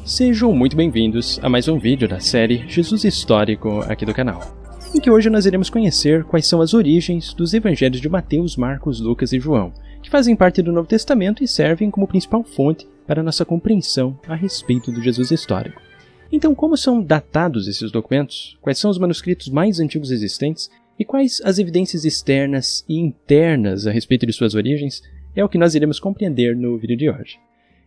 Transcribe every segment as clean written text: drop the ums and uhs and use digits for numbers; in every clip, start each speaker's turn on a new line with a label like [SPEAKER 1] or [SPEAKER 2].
[SPEAKER 1] Sejam muito bem-vindos a mais um vídeo da série Jesus Histórico aqui do canal, em que hoje nós iremos conhecer quais são as origens dos evangelhos de Mateus, Marcos, Lucas e João, que fazem parte do Novo Testamento e servem como principal fonte para a nossa compreensão a respeito do Jesus histórico. Então, como são datados esses documentos? Quais são os manuscritos mais antigos existentes? E quais as evidências externas e internas a respeito de suas origens? É o que nós iremos compreender no vídeo de hoje.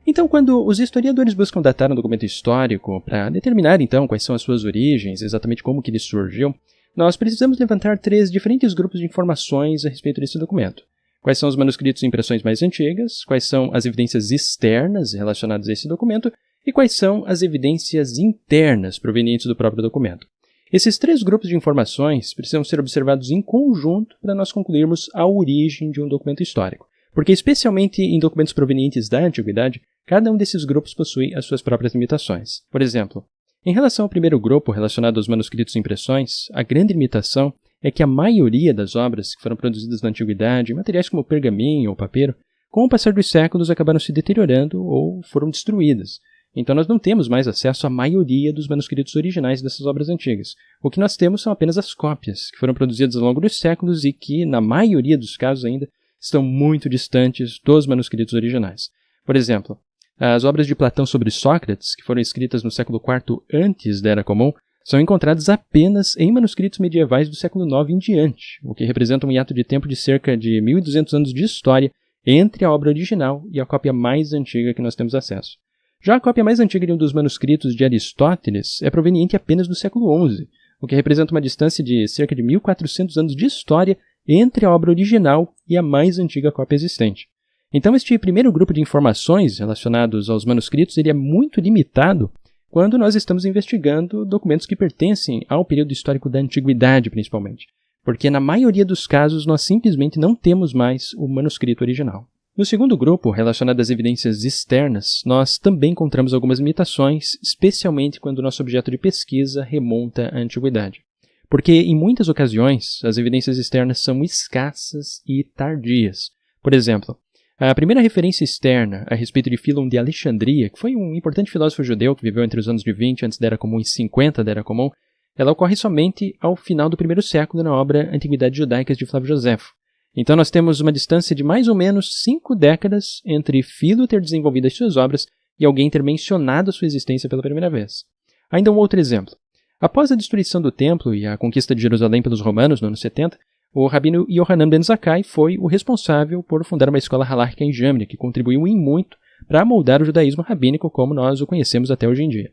[SPEAKER 1] Então, quando os historiadores buscam datar um documento histórico para determinar, então, quais são as suas origens, exatamente como que ele surgiu, nós precisamos levantar três diferentes grupos de informações a respeito desse documento. Quais são os manuscritos e impressões mais antigas, quais são as evidências externas relacionadas a esse documento e quais são as evidências internas provenientes do próprio documento. Esses três grupos de informações precisam ser observados em conjunto para nós concluirmos a origem de um documento histórico. Porque, especialmente em documentos provenientes da Antiguidade, cada um desses grupos possui as suas próprias limitações. Por exemplo, em relação ao primeiro grupo relacionado aos manuscritos e impressões, a grande limitação é que a maioria das obras que foram produzidas na Antiguidade, materiais como pergaminho ou papiro, com o passar dos séculos acabaram se deteriorando ou foram destruídas. Então nós não temos mais acesso à maioria dos manuscritos originais dessas obras antigas. O que nós temos são apenas as cópias, que foram produzidas ao longo dos séculos e que, na maioria dos casos ainda, estão muito distantes dos manuscritos originais. Por exemplo, as obras de Platão sobre Sócrates, que foram escritas no século IV antes da Era Comum, são encontradas apenas em manuscritos medievais do século IX em diante, o que representa um hiato de tempo de cerca de 1.200 anos de história entre a obra original e a cópia mais antiga que nós temos acesso. Já a cópia mais antiga de um dos manuscritos de Aristóteles é proveniente apenas do século XI, o que representa uma distância de cerca de 1.400 anos de história entre a obra original e a mais antiga cópia existente. Então, este primeiro grupo de informações relacionados aos manuscritos ele é muito limitado quando nós estamos investigando documentos que pertencem ao período histórico da Antiguidade, principalmente, porque na maioria dos casos nós simplesmente não temos mais o manuscrito original. No segundo grupo, relacionado às evidências externas, nós também encontramos algumas limitações, especialmente quando o nosso objeto de pesquisa remonta à Antiguidade. Porque, em muitas ocasiões, as evidências externas são escassas e tardias. Por exemplo, a primeira referência externa a respeito de Filon de Alexandria, que foi um importante filósofo judeu que viveu entre os anos de 20 antes da Era Comum e 50 da Era Comum, ela ocorre somente ao final do primeiro século na obra Antiguidades Judaicas de Flávio Joséfo. Então nós temos uma distância de mais ou menos 5 décadas entre Filo ter desenvolvido as suas obras e alguém ter mencionado a sua existência pela primeira vez. Ainda um outro exemplo. Após a destruição do templo e a conquista de Jerusalém pelos romanos no ano 70, o rabino Yohanan ben Zakkai foi o responsável por fundar uma escola halárquica em Jamnia, que contribuiu em muito para moldar o judaísmo rabínico como nós o conhecemos até hoje em dia.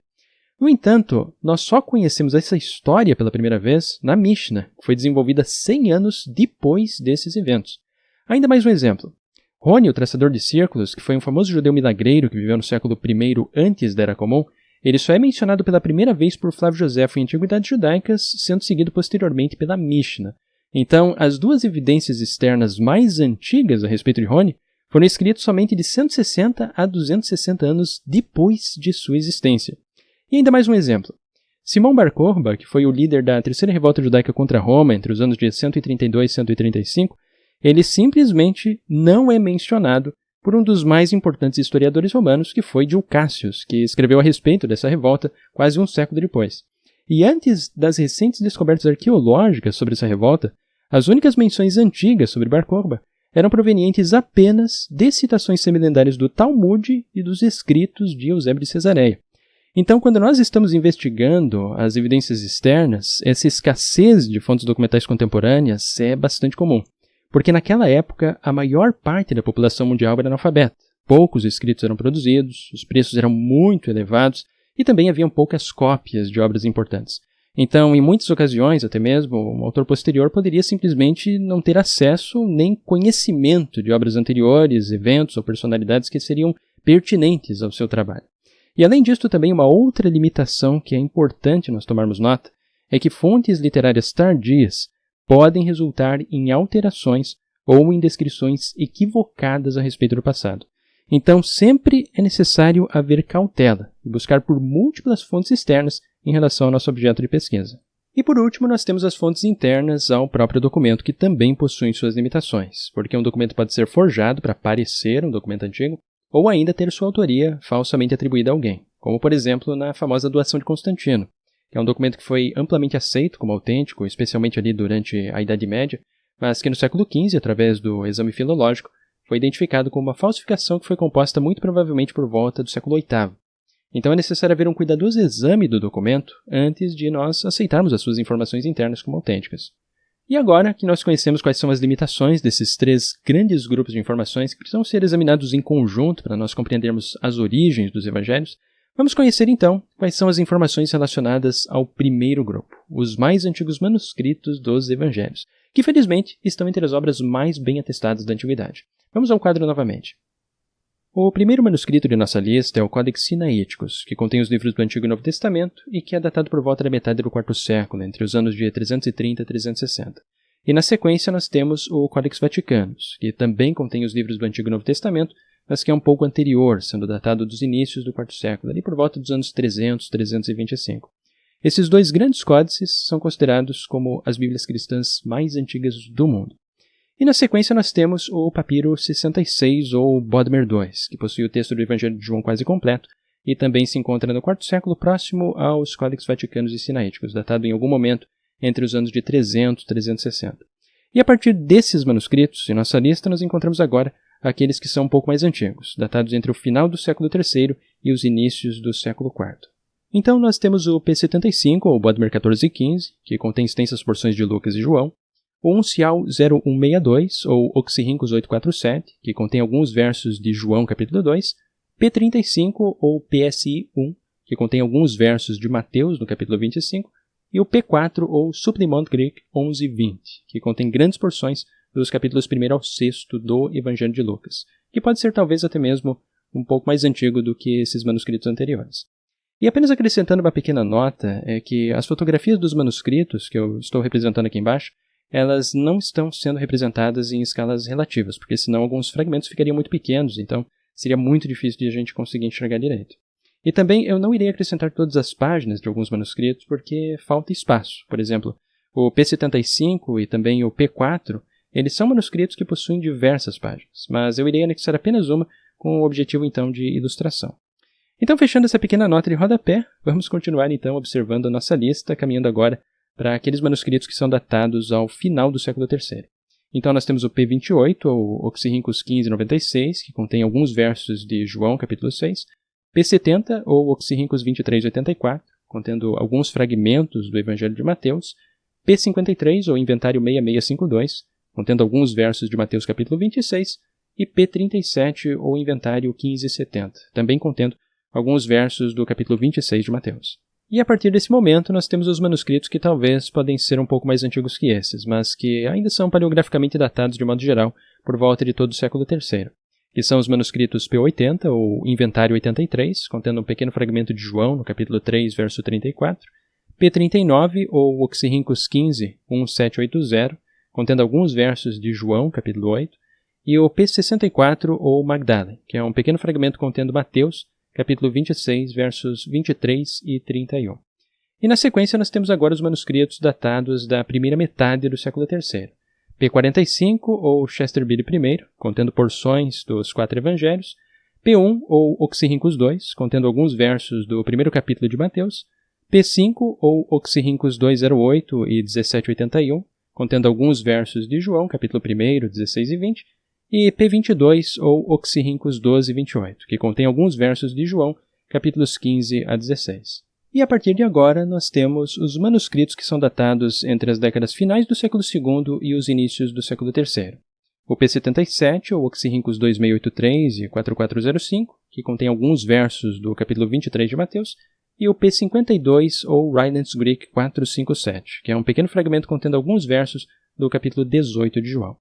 [SPEAKER 1] No entanto, nós só conhecemos essa história pela primeira vez na Mishnah, que foi desenvolvida 100 anos depois desses eventos. Ainda mais um exemplo. Roni, o traçador de círculos, que foi um famoso judeu milagreiro que viveu no século I antes da Era Comum, ele só é mencionado pela primeira vez por Flávio Joséfo em Antiguidades Judaicas, sendo seguido posteriormente pela Mishnah. Então, as duas evidências externas mais antigas a respeito de Roni foram escritas somente de 160 a 260 anos depois de sua existência. E ainda mais um exemplo. Simão Bar Kokhba, que foi o líder da terceira revolta judaica contra Roma entre os anos de 132 e 135, ele simplesmente não é mencionado por um dos mais importantes historiadores romanos, que foi Dio Cassius, que escreveu a respeito dessa revolta quase um século depois. E antes das recentes descobertas arqueológicas sobre essa revolta, as únicas menções antigas sobre Bar Kokhba eram provenientes apenas de citações semilendárias do Talmud e dos escritos de Eusébio de Cesareia. Então, quando nós estamos investigando as evidências externas, essa escassez de fontes documentais contemporâneas é bastante comum. Porque naquela época, a maior parte da população mundial era analfabeta. Poucos escritos eram produzidos, os preços eram muito elevados e também haviam poucas cópias de obras importantes. Então, em muitas ocasiões, até mesmo, um autor posterior poderia simplesmente não ter acesso nem conhecimento de obras anteriores, eventos ou personalidades que seriam pertinentes ao seu trabalho. E além disso, também uma outra limitação que é importante nós tomarmos nota é que fontes literárias tardias podem resultar em alterações ou em descrições equivocadas a respeito do passado. Então, sempre é necessário haver cautela e buscar por múltiplas fontes externas em relação ao nosso objeto de pesquisa. E por último, nós temos as fontes internas ao próprio documento, que também possuem suas limitações, porque um documento pode ser forjado para parecer um documento antigo, ou ainda ter sua autoria falsamente atribuída a alguém, como por exemplo na famosa doação de Constantino, que é um documento que foi amplamente aceito como autêntico, especialmente ali durante a Idade Média, mas que no século XV, através do exame filológico, foi identificado como uma falsificação que foi composta muito provavelmente por volta do século VIII. Então é necessário haver um cuidadoso exame do documento antes de nós aceitarmos as suas informações internas como autênticas. E agora que nós conhecemos quais são as limitações desses três grandes grupos de informações que precisam ser examinados em conjunto para nós compreendermos as origens dos evangelhos, vamos conhecer então quais são as informações relacionadas ao primeiro grupo, os mais antigos manuscritos dos evangelhos, que felizmente estão entre as obras mais bem atestadas da antiguidade. Vamos ao quadro novamente. O primeiro manuscrito de nossa lista é o Codex Sinaíticos, que contém os livros do Antigo e Novo Testamento e que é datado por volta da metade do IV século, entre os anos de 330 e 360. E na sequência nós temos o Codex Vaticanus, que também contém os livros do Antigo e Novo Testamento, mas que é um pouco anterior, sendo datado dos inícios do IV século, ali por volta dos anos 300, 325. Esses dois grandes códices são considerados como as Bíblias cristãs mais antigas do mundo. E na sequência nós temos o Papiro 66 ou Bodmer II, que possui o texto do Evangelho de João quase completo e também se encontra no IV século próximo aos Códex Vaticanos e Sinaíticos, datado em algum momento entre os anos de 300 e 360. E a partir desses manuscritos, em nossa lista, nós encontramos agora aqueles que são um pouco mais antigos, datados entre o final do século III e os inícios do século IV. Então nós temos o P75 ou Bodmer 1415, que contém extensas porções de Lucas e João, o Uncial 0162, ou Oxirrincus 847, que contém alguns versos de João capítulo 2, P35, ou PSI 1, que contém alguns versos de Mateus no capítulo 25, e o P4, ou Supplement Greek 1120, que contém grandes porções dos capítulos 1 ao 6 do Evangelho de Lucas, que pode ser talvez até mesmo um pouco mais antigo do que esses manuscritos anteriores. E apenas acrescentando uma pequena nota, é que as fotografias dos manuscritos, que eu estou representando aqui embaixo, elas não estão sendo representadas em escalas relativas, porque senão alguns fragmentos ficariam muito pequenos, então seria muito difícil de a gente conseguir enxergar direito. E também eu não irei acrescentar todas as páginas de alguns manuscritos, porque falta espaço. Por exemplo, o P75 e também o P4, eles são manuscritos que possuem diversas páginas, mas eu irei anexar apenas uma com o objetivo então de ilustração. Então, fechando essa pequena nota de rodapé, vamos continuar então observando a nossa lista, caminhando agora para aqueles manuscritos que são datados ao final do século III. Então nós temos o P28, ou Oxirrincus 1596, que contém alguns versos de João, capítulo 6, P70, ou Oxirrincus 2384, contendo alguns fragmentos do Evangelho de Mateus, P53, ou Inventário 6652, contendo alguns versos de Mateus, capítulo 26, e P37, ou Inventário 1570, também contendo alguns versos do capítulo 26 de Mateus. E a partir desse momento nós temos os manuscritos que talvez podem ser um pouco mais antigos que esses, mas que ainda são paleograficamente datados de modo geral por volta de todo o século III, que são os manuscritos P80 ou Inventário 83, contendo um pequeno fragmento de João no capítulo 3, verso 34, P39 ou Oxirrincus 15, 1780, contendo alguns versos de João, capítulo 8, e o P64 ou Magdala, que é um pequeno fragmento contendo Mateus, capítulo 26, versos 23 e 31. E na sequência nós temos agora os manuscritos datados da primeira metade do século III. P45, ou Chester Beatty I, contendo porções dos 4 evangelhos. P1, ou Oxirrincus II, contendo alguns versos do primeiro capítulo de Mateus. P5, ou Oxirrincus 208 e 1781, contendo alguns versos de João, capítulo 1, 16 e 20. E P22, ou Oxirrincus 12 e 28, que contém alguns versos de João, capítulos 15 a 16. E a partir de agora nós temos os manuscritos que são datados entre as décadas finais do século II e os inícios do século III. O P77, ou Oxirrincus 2683 e 4405, que contém alguns versos do capítulo 23 de Mateus, e o P52, ou Rylands Greek 457, que é um pequeno fragmento contendo alguns versos do capítulo 18 de João.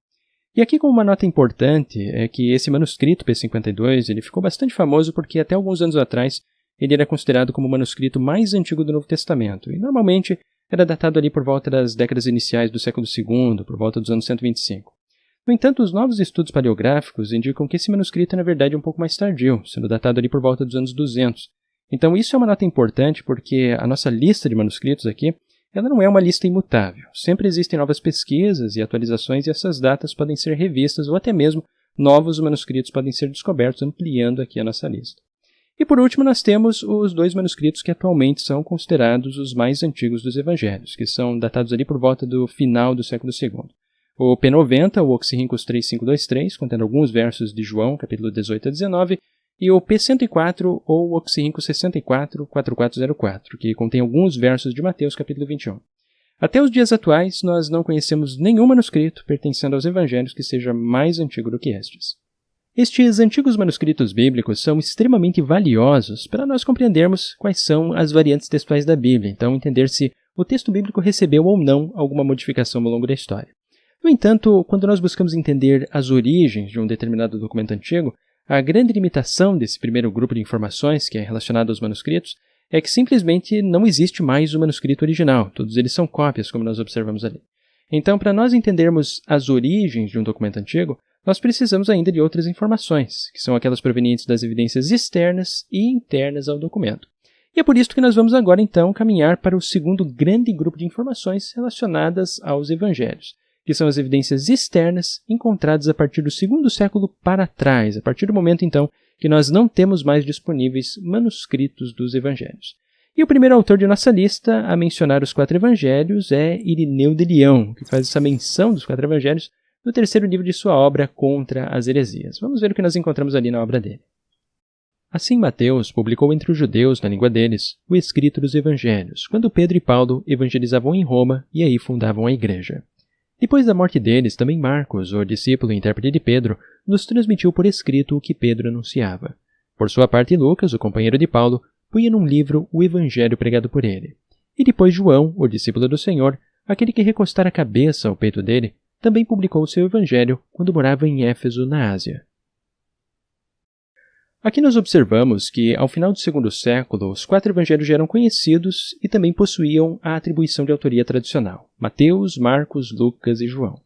[SPEAKER 1] E aqui como uma nota importante é que esse manuscrito P52 ele ficou bastante famoso porque até alguns anos atrás ele era considerado como o manuscrito mais antigo do Novo Testamento e normalmente era datado ali por volta das décadas iniciais do século II, por volta dos anos 125. No entanto, os novos estudos paleográficos indicam que esse manuscrito é na verdade um pouco mais tardio, sendo datado ali por volta dos anos 200. Então isso é uma nota importante porque a nossa lista de manuscritos aqui ela não é uma lista imutável. Sempre existem novas pesquisas e atualizações e essas datas podem ser revistas ou até mesmo novos manuscritos podem ser descobertos ampliando aqui a nossa lista. E por último nós temos os dois manuscritos que atualmente são considerados os mais antigos dos evangelhos, que são datados ali por volta do final do século II. O P90, o Oxirhynchus 3523, contendo alguns versos de João, capítulo 18 a 19, e o P104, ou Oxirhynchus 64, 4404, que contém alguns versos de Mateus, capítulo 21. Até os dias atuais, nós não conhecemos nenhum manuscrito pertencendo aos evangelhos que seja mais antigo do que estes. Estes antigos manuscritos bíblicos são extremamente valiosos para nós compreendermos quais são as variantes textuais da Bíblia, então entender se o texto bíblico recebeu ou não alguma modificação ao longo da história. No entanto, quando nós buscamos entender as origens de um determinado documento antigo, a grande limitação desse primeiro grupo de informações, que é relacionado aos manuscritos, é que simplesmente não existe mais o manuscrito original, todos eles são cópias, como nós observamos ali. Então, para nós entendermos as origens de um documento antigo, nós precisamos ainda de outras informações, que são aquelas provenientes das evidências externas e internas ao documento. E é por isso que nós vamos agora, então, caminhar para o segundo grande grupo de informações relacionadas aos evangelhos, que são as evidências externas encontradas a partir do segundo século para trás, a partir do momento, então, que nós não temos mais disponíveis manuscritos dos evangelhos. E o primeiro autor de nossa lista a mencionar os 4 evangelhos é Irineu de Leão, que faz essa menção dos 4 evangelhos no terceiro livro de sua obra Contra as Heresias. Vamos ver o que nós encontramos ali na obra dele. Assim Mateus publicou entre os judeus, na língua deles, o escrito dos evangelhos, quando Pedro e Paulo evangelizavam em Roma e aí fundavam a igreja. Depois da morte deles, também Marcos, o discípulo e intérprete de Pedro, nos transmitiu por escrito o que Pedro anunciava. Por sua parte, Lucas, o companheiro de Paulo, punha num livro o evangelho pregado por ele. E depois João, o discípulo do Senhor, aquele que recostara a cabeça ao peito dele, também publicou o seu evangelho quando morava em Éfeso, na Ásia. Aqui nós observamos que, ao final do segundo século, os 4 evangelhos já eram conhecidos e também possuíam a atribuição de autoria tradicional: Mateus, Marcos, Lucas e João.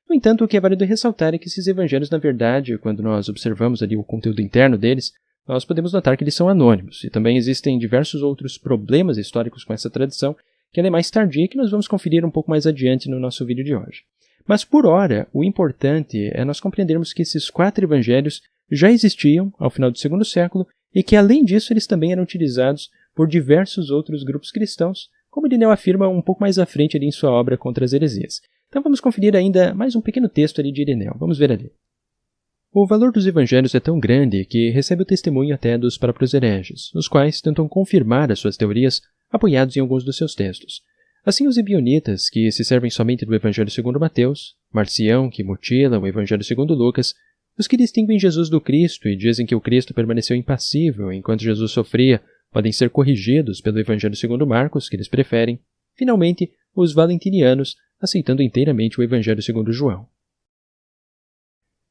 [SPEAKER 1] No entanto, o que é válido ressaltar é que esses evangelhos, na verdade, quando nós observamos ali o conteúdo interno deles, nós podemos notar que eles são anônimos, e também existem diversos outros problemas históricos com essa tradição, que ela é mais tardia e que nós vamos conferir um pouco mais adiante no nosso vídeo de hoje. Mas, por ora, o importante é nós compreendermos que esses 4 evangelhos já existiam ao final do segundo século e que, além disso, eles também eram utilizados por diversos outros grupos cristãos, como Irineu afirma um pouco mais à frente ali em sua obra Contra as Heresias. Então vamos conferir ainda mais um pequeno texto ali de Irineu. Vamos ver ali. O valor dos evangelhos é tão grande que recebe o testemunho até dos próprios hereges, os quais tentam confirmar as suas teorias apoiados em alguns dos seus textos. Assim, os ebionitas, que se servem somente do Evangelho segundo Mateus, Marcião, que mutila o Evangelho segundo Lucas, os que distinguem Jesus do Cristo e dizem que o Cristo permaneceu impassível enquanto Jesus sofria, podem ser corrigidos pelo Evangelho segundo Marcos, que eles preferem. Finalmente, os valentinianos, aceitando inteiramente o Evangelho segundo João.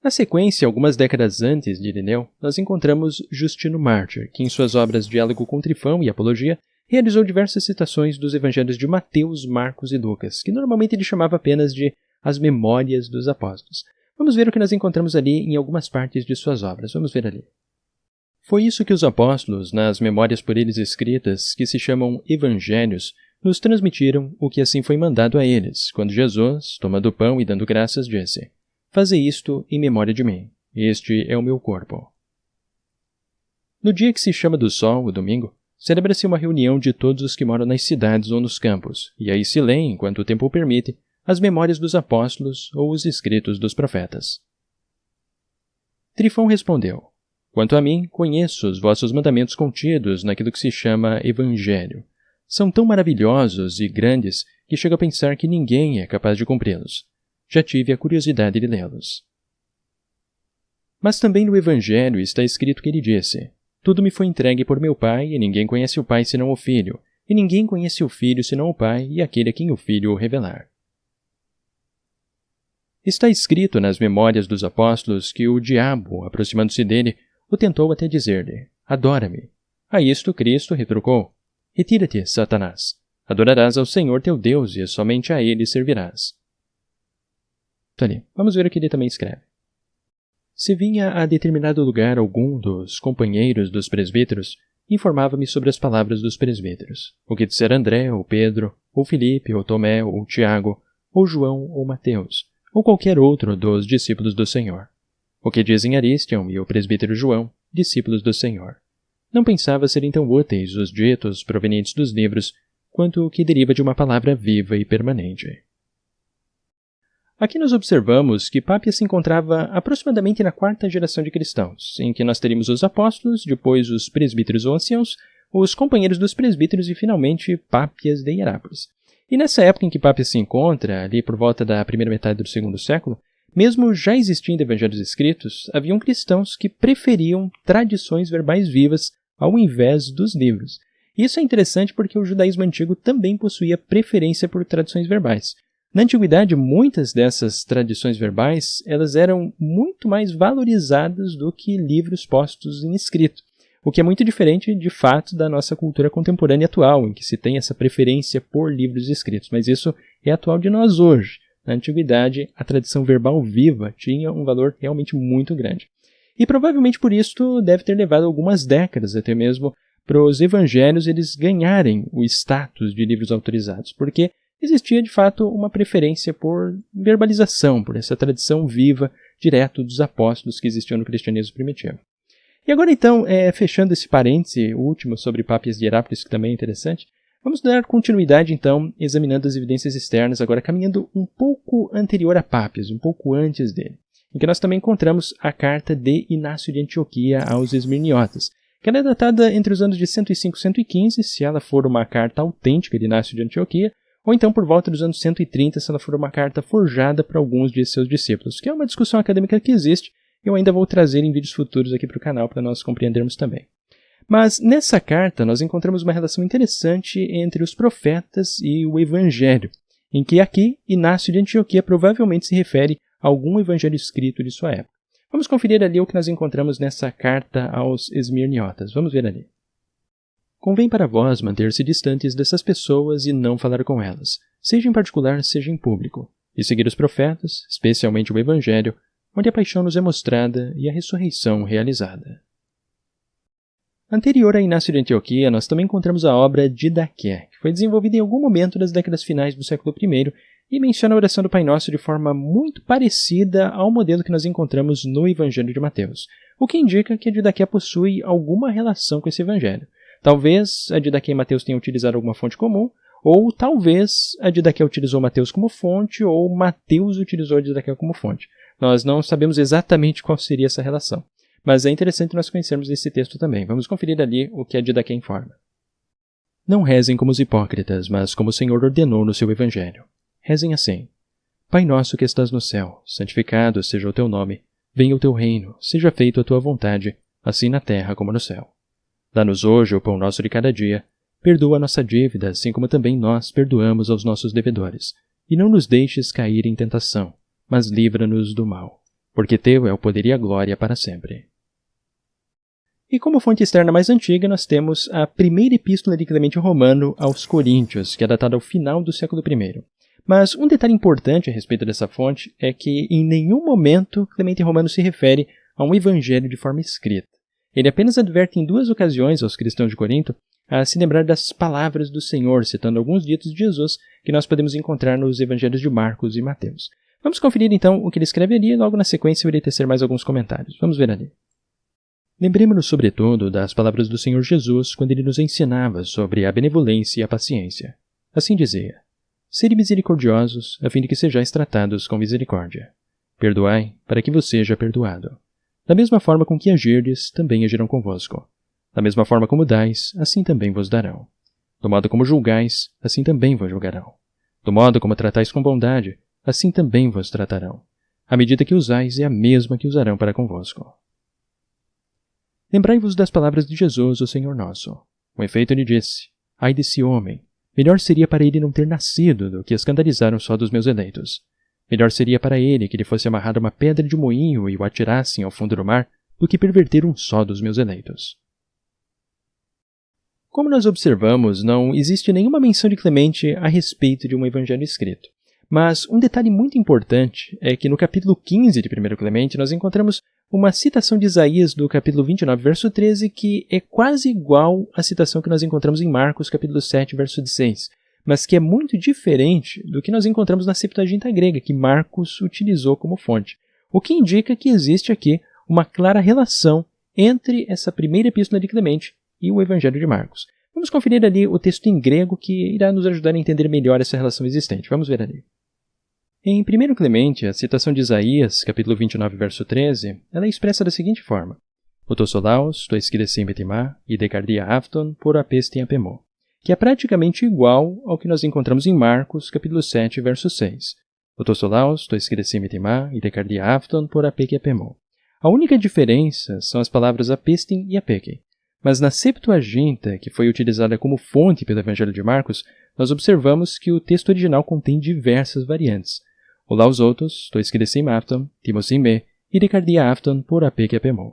[SPEAKER 1] Na sequência, algumas décadas antes de Irineu, nós encontramos Justino Mártir, que em suas obras Diálogo com Trifão e Apologia, realizou diversas citações dos evangelhos de Mateus, Marcos e Lucas, que normalmente ele chamava apenas de as Memórias dos Apóstolos. Vamos ver o que nós encontramos ali em algumas partes de suas obras. Vamos ver ali. Foi isso que os apóstolos, nas memórias por eles escritas, que se chamam Evangelhos, nos transmitiram o que assim foi mandado a eles, quando Jesus, tomando o pão e dando graças, disse: Fazei isto em memória de mim. Este é o meu corpo. No dia que se chama do sol, o domingo, celebra-se uma reunião de todos os que moram nas cidades ou nos campos, e aí se lê, enquanto o tempo o permite, as memórias dos apóstolos ou os escritos dos profetas. Trifão respondeu: Quanto a mim, conheço os vossos mandamentos contidos naquilo que se chama Evangelho. São tão maravilhosos e grandes que chego a pensar que ninguém é capaz de cumpri-los. Já tive a curiosidade de lê-los. Mas também no Evangelho está escrito que ele disse: Tudo me foi entregue por meu Pai, e ninguém conhece o Pai senão o Filho, e ninguém conhece o Filho senão o Pai e aquele a quem o Filho o revelar. Está escrito nas memórias dos apóstolos que o diabo, aproximando-se dele, o tentou até dizer-lhe: Adora-me. A isto Cristo retrucou: Retira-te, Satanás. Adorarás ao Senhor teu Deus e somente a ele servirás. Vamos ver o que ele também escreve. Se vinha a determinado lugar algum dos companheiros dos presbíteros, informava-me sobre as palavras dos presbíteros, o que disser André, ou Pedro, ou Filipe, ou Tomé, ou Tiago, ou João, ou Mateus, ou qualquer outro dos discípulos do Senhor. O que dizem Aristião e o presbítero João, discípulos do Senhor. não pensava serem tão úteis os ditos provenientes dos livros quanto o que deriva de uma palavra viva e permanente. Aqui nós observamos que Pápias se encontrava aproximadamente na 4ª geração de cristãos, em que nós teríamos os apóstolos, depois os presbíteros ou anciãos, os companheiros dos presbíteros e, finalmente, Pápias de Hierápolis. E nessa época em que Pápias se encontra, ali por volta da primeira metade do 2º século, mesmo já existindo evangelhos escritos, haviam cristãos que preferiam tradições verbais vivas ao invés dos livros. Isso é interessante porque o judaísmo antigo também possuía preferência por tradições verbais. Na antiguidade, muitas dessas tradições verbais elas eram muito mais valorizadas do que livros postos em escrito, o que é muito diferente, de fato, da nossa cultura contemporânea atual, em que se tem essa preferência por livros escritos, mas isso é atual de nós hoje. Na antiguidade, a tradição verbal viva tinha um valor realmente muito grande. E provavelmente por isso deve ter levado algumas décadas até mesmo para os evangelhos eles ganharem o status de livros autorizados, porque existia de fato uma preferência por verbalização, por essa tradição viva, direto dos apóstolos que existiam no cristianismo primitivo. E agora então, fechando esse parêntese último sobre Pápias de Hierápolis, que também é interessante, vamos dar continuidade então, examinando as evidências externas, agora caminhando um pouco anterior a Pápias, um pouco antes dele, em que nós também encontramos a carta de Inácio de Antioquia aos Esmirniotas, que ela é datada entre os anos de 105 e 115, se ela for uma carta autêntica de Inácio de Antioquia, ou então por volta dos anos 130, se ela for uma carta forjada para alguns de seus discípulos, que é uma discussão acadêmica que existe, e eu ainda vou trazer em vídeos futuros aqui para o canal para nós compreendermos também. Mas nessa carta nós encontramos uma relação interessante entre os profetas e o Evangelho, em que aqui Inácio de Antioquia provavelmente se refere a algum evangelho escrito de sua época. Vamos conferir ali o que nós encontramos nessa carta aos Esmirniotas. Vamos ver ali. Convém para vós manter-se distantes dessas pessoas e não falar com elas, seja em particular, seja em público, e seguir os profetas, especialmente o Evangelho, onde a paixão nos é mostrada e a ressurreição realizada. Anterior a Inácio de Antioquia, nós também encontramos a obra Didaqué, que foi desenvolvida em algum momento das décadas finais do século I e menciona a oração do Pai Nosso de forma muito parecida ao modelo que nós encontramos no Evangelho de Mateus, o que indica que a Didaqué possui alguma relação com esse Evangelho. Talvez a Didaqué e Mateus tenham utilizado alguma fonte comum, ou talvez a Didaqué utilizou Mateus como fonte, ou Mateus utilizou a Didaqué como fonte. Nós não sabemos exatamente qual seria essa relação. Mas é interessante nós conhecermos esse texto também. Vamos conferir ali o que a Didaqué informa. Não rezem como os hipócritas, mas como o Senhor ordenou no seu Evangelho. Rezem assim. Pai nosso que estás no céu, santificado seja o teu nome. Venha o teu reino, seja feita a tua vontade, assim na terra como no céu. Dá-nos hoje o pão nosso de cada dia. Perdoa a nossa dívida, assim como também nós perdoamos aos nossos devedores. E não nos deixes cair em tentação, mas livra-nos do mal. Porque teu é o poder e a glória para sempre. E como fonte externa mais antiga, nós temos a primeira epístola de Clemente Romano aos Coríntios, que é datada ao final do século I. Mas um detalhe importante a respeito dessa fonte é que em nenhum momento Clemente Romano se refere a um evangelho de forma escrita. Ele apenas adverte em 2 ocasiões aos cristãos de Corinto a se lembrar das palavras do Senhor, citando alguns ditos de Jesus que nós podemos encontrar nos evangelhos de Marcos e Mateus. Vamos conferir então o que ele escreve ali e logo na sequência eu irei tecer mais alguns comentários. Vamos ver ali. Lembremos-nos sobretudo das palavras do Senhor Jesus quando ele nos ensinava sobre a benevolência e a paciência. Assim dizia: Sede misericordiosos, a fim de que sejais tratados com misericórdia. Perdoai, para que vos seja perdoado. Da mesma forma com que agirdes, também agirão convosco. Da mesma forma como dais, assim também vos darão. Do modo como julgais, assim também vos julgarão. Do modo como tratais com bondade, assim também vos tratarão. A medida que usais é a mesma que usarão para convosco. Lembrai-vos das palavras de Jesus, o Senhor nosso. Com efeito ele disse: Ai desse homem, melhor seria para ele não ter nascido do que escandalizaram só dos meus eleitos. Melhor seria para ele que lhe fosse amarrada uma pedra de moinho e o atirassem ao fundo do mar, do que perverter um só dos meus eleitos. Como nós observamos, não existe nenhuma menção de Clemente a respeito de um evangelho escrito. Mas um detalhe muito importante é que no capítulo 15 de 1 Clemente nós encontramos uma citação de Isaías do capítulo 29, verso 13, que é quase igual à citação que nós encontramos em Marcos, capítulo 7, verso 16, mas que é muito diferente do que nós encontramos na Septuaginta grega, que Marcos utilizou como fonte, o que indica que existe aqui uma clara relação entre essa primeira epístola de Clemente e o Evangelho de Marcos. Vamos conferir ali o texto em grego que irá nos ajudar a entender melhor essa relação existente. Vamos ver ali. Em 1 Clemente, a citação de Isaías, capítulo 29, verso 13, ela é expressa da seguinte forma: «Otosolaos, to esquiresim betimá, e decardia afton, por apestem apemó», que é praticamente igual ao que nós encontramos em Marcos, capítulo 7, verso 6. «Otosolaos, to esquiresim betimá, e decardia afton, por apeke apemó». A única diferença são as palavras apestem e apeke. Mas na Septuaginta, que foi utilizada como fonte pelo Evangelho de Marcos, nós observamos que o texto original contém diversas variantes. Olaus outros, to esquiresim afton, timosim me, e decardia afton, por apeke apemó.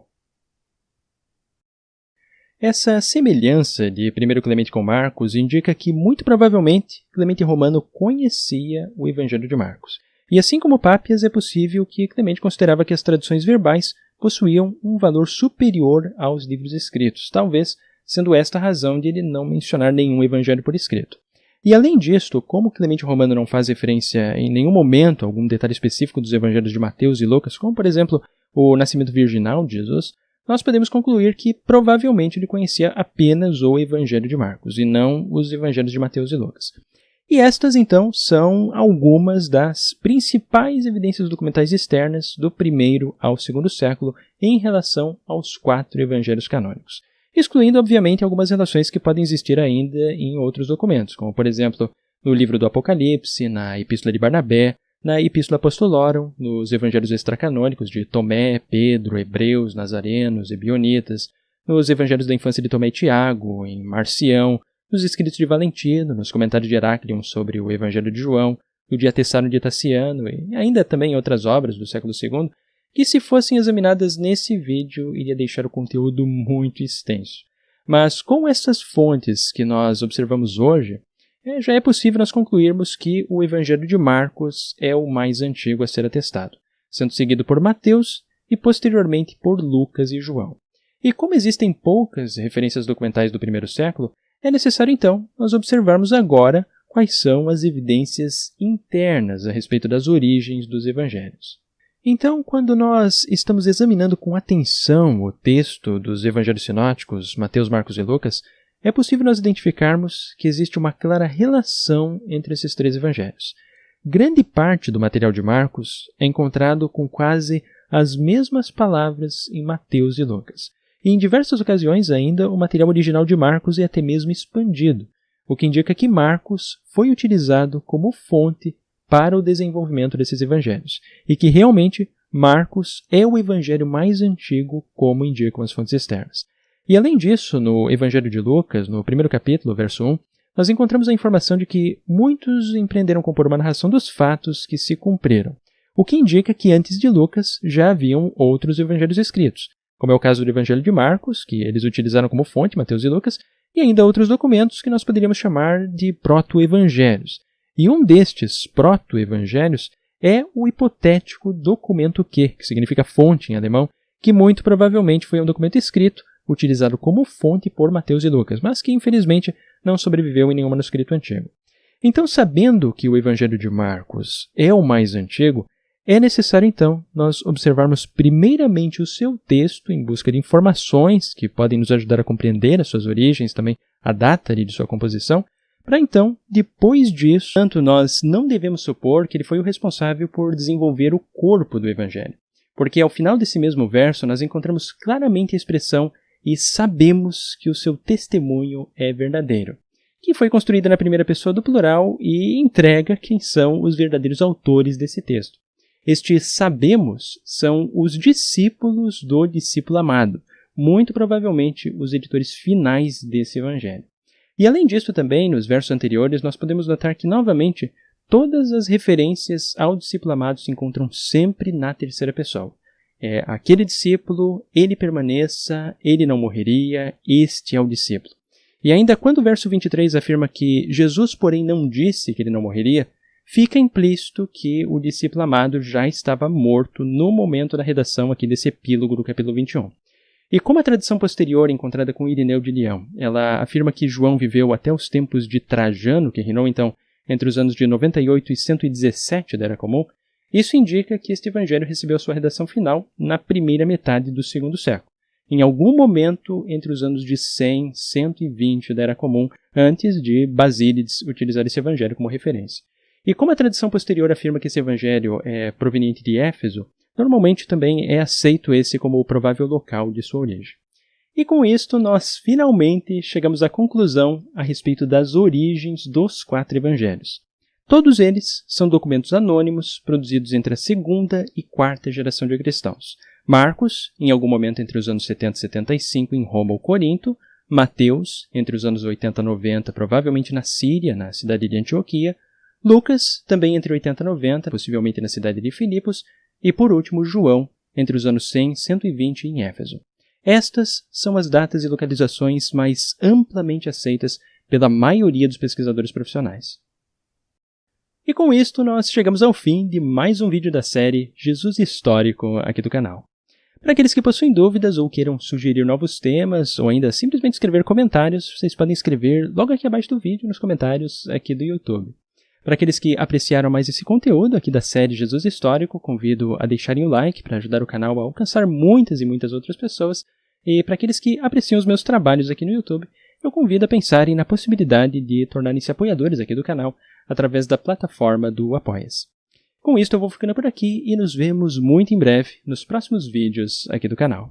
[SPEAKER 1] Essa semelhança de 1 Clemente com Marcos indica que, muito provavelmente, Clemente Romano conhecia o Evangelho de Marcos. E assim como Pápias, é possível que Clemente considerava que as traduções verbais possuíam um valor superior aos livros escritos, talvez sendo esta a razão de ele não mencionar nenhum evangelho por escrito. E além disto, como Clemente Romano não faz referência em nenhum momento a algum detalhe específico dos evangelhos de Mateus e Lucas, como por exemplo o nascimento virginal de Jesus, nós podemos concluir que provavelmente ele conhecia apenas o Evangelho de Marcos e não os evangelhos de Mateus e Lucas. E estas, então, são algumas das principais evidências documentais externas do primeiro ao segundo século em relação aos 4 evangelhos canônicos, excluindo, obviamente, algumas relações que podem existir ainda em outros documentos, como, por exemplo, no livro do Apocalipse, na Epístola de Barnabé, na Epístola Apostolorum, nos evangelhos extracanônicos de Tomé, Pedro, Hebreus, Nazarenos e Bionitas, nos evangelhos da infância de Tomé e Tiago, em Marcião, nos escritos de Valentino, nos comentários de Heráclito sobre o Evangelho de João, no Diatessaron de Tassiano e ainda também outras obras do século II, que se fossem examinadas nesse vídeo iria deixar o conteúdo muito extenso. Mas com essas fontes que nós observamos hoje, já é possível nós concluirmos que o Evangelho de Marcos é o mais antigo a ser atestado, sendo seguido por Mateus e posteriormente por Lucas e João. E como existem poucas referências documentais do primeiro século, é necessário, então, nós observarmos agora quais são as evidências internas a respeito das origens dos evangelhos. Então, quando nós estamos examinando com atenção o texto dos evangelhos sinóticos, Mateus, Marcos e Lucas, é possível nós identificarmos que existe uma clara relação entre esses 3 evangelhos. Grande parte do material de Marcos é encontrado com quase as mesmas palavras em Mateus e Lucas. E em diversas ocasiões ainda o material original de Marcos é até mesmo expandido, o que indica que Marcos foi utilizado como fonte para o desenvolvimento desses evangelhos, e que realmente Marcos é o evangelho mais antigo, como indicam as fontes externas. E além disso, no Evangelho de Lucas, no primeiro capítulo, verso 1, nós encontramos a informação de que muitos empreenderam compor uma narração dos fatos que se cumpriram, o que indica que antes de Lucas já haviam outros evangelhos escritos, como é o caso do Evangelho de Marcos, que eles utilizaram como fonte, Mateus e Lucas, e ainda outros documentos que nós poderíamos chamar de proto-evangelhos. E um destes proto-evangelhos é o hipotético documento Q, que significa fonte em alemão, que muito provavelmente foi um documento escrito, utilizado como fonte por Mateus e Lucas, mas que infelizmente não sobreviveu em nenhum manuscrito antigo. Então, sabendo que o Evangelho de Marcos é o mais antigo, é necessário, então, nós observarmos primeiramente o seu texto em busca de informações que podem nos ajudar a compreender as suas origens, também a data de sua composição, para então, depois disso, tanto nós não devemos supor que ele foi o responsável por desenvolver o corpo do Evangelho, porque ao final desse mesmo verso nós encontramos claramente a expressão "e sabemos que o seu testemunho é verdadeiro", que foi construída na primeira pessoa do plural e entrega quem são os verdadeiros autores desse texto. Estes sabemos são os discípulos do discípulo amado, muito provavelmente os editores finais desse evangelho. E além disso também, nos versos anteriores, nós podemos notar que, novamente, todas as referências ao discípulo amado se encontram sempre na terceira pessoa. Aquele discípulo, ele permaneça, ele não morreria, este é o discípulo. E ainda quando o verso 23 afirma que Jesus, porém, não disse que ele não morreria, fica implícito que o discípulo amado já estava morto no momento da redação aqui desse epílogo do capítulo 21. E como a tradição posterior encontrada com Irineu de Leão, ela afirma que João viveu até os tempos de Trajano, que reinou então entre os anos de 98 e 117 da Era Comum, isso indica que este evangelho recebeu sua redação final na primeira metade do segundo século. em algum momento entre os anos de 100 e 120 da Era Comum, antes de Basílides utilizar esse evangelho como referência. E como a tradição posterior afirma que esse evangelho é proveniente de Éfeso, normalmente também é aceito esse como o provável local de sua origem. E com isto, nós finalmente chegamos à conclusão a respeito das origens dos 4 evangelhos. Todos eles são documentos anônimos produzidos entre a segunda e quarta geração de cristãos. Marcos, em algum momento entre os anos 70 e 75 em Roma ou Corinto, Mateus, entre os anos 80 e 90, provavelmente na Síria, na cidade de Antioquia, Lucas, também entre 80 e 90, possivelmente na cidade de Filipos, e por último João, entre os anos 100 e 120 em Éfeso. Estas são as datas e localizações mais amplamente aceitas pela maioria dos pesquisadores profissionais. E com isto nós chegamos ao fim de mais um vídeo da série Jesus Histórico aqui do canal. Para aqueles que possuem dúvidas ou queiram sugerir novos temas ou ainda simplesmente escrever comentários, vocês podem escrever logo aqui abaixo do vídeo nos comentários aqui do YouTube. Para aqueles que apreciaram mais esse conteúdo aqui da série Jesus Histórico, convido a deixarem o like para ajudar o canal a alcançar muitas e muitas outras pessoas. E para aqueles que apreciam os meus trabalhos aqui no YouTube, eu convido a pensarem na possibilidade de tornarem-se apoiadores aqui do canal através da plataforma do Apoia-se. Com isso eu vou ficando por aqui e nos vemos muito em breve nos próximos vídeos aqui do canal.